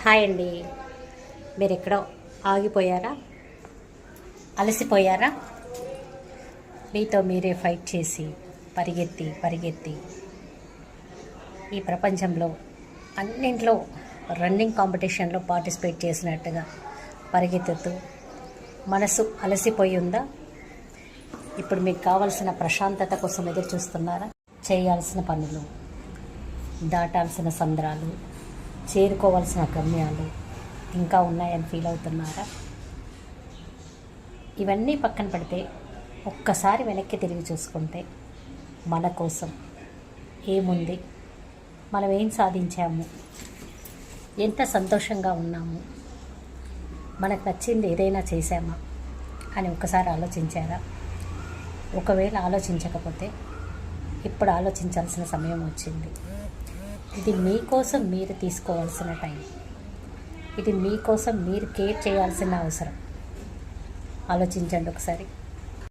Hi అండి. మీరు ఎక్కడో ఆగిపోయారా, అలసిపోయారా? మీతో మీరే ఫైట్ చేసి పరిగెత్తి ఈ ప్రపంచంలో అన్నింట్లో రన్నింగ్ కాంపిటీషన్లో పార్టిసిపేట్ చేసినట్టుగా పరిగెత్తుతూ మనసు అలసిపోయి ఉందా? ఇప్పుడు మీకు కావాల్సిన ప్రశాంతత కోసం ఎదురు చూస్తున్నారా? చేయాల్సిన పనులు, దాటాల్సిన సంద్రాలు, చేరుకోవాల్సిన గమ్యాలు ఇంకా ఉన్నాయని ఫీల్ అవుతున్నారా? ఇవన్నీ పక్కన పెడితే ఒక్కసారి వెనక్కి తిరిగి చూసుకుంటే మన కోసం ఏముంది, మనం ఏం సాధించాము, ఎంత సంతోషంగా ఉన్నాము, మనకు నచ్చింది ఏదైనా చేశామా అని ఒక్కసారి ఆలోచించారా? ఒకవేళ ఆలోచించకపోతే ఇప్పుడు ఆలోచించాల్సిన సమయం వచ్చింది. ఇది మీకోసం మీరు తీసుకోవాల్సిన టైం. ఇది మీకోసం మీరు కేర్ చేయాల్సిన అవసరం. ఆలోచించండి ఒకసారి.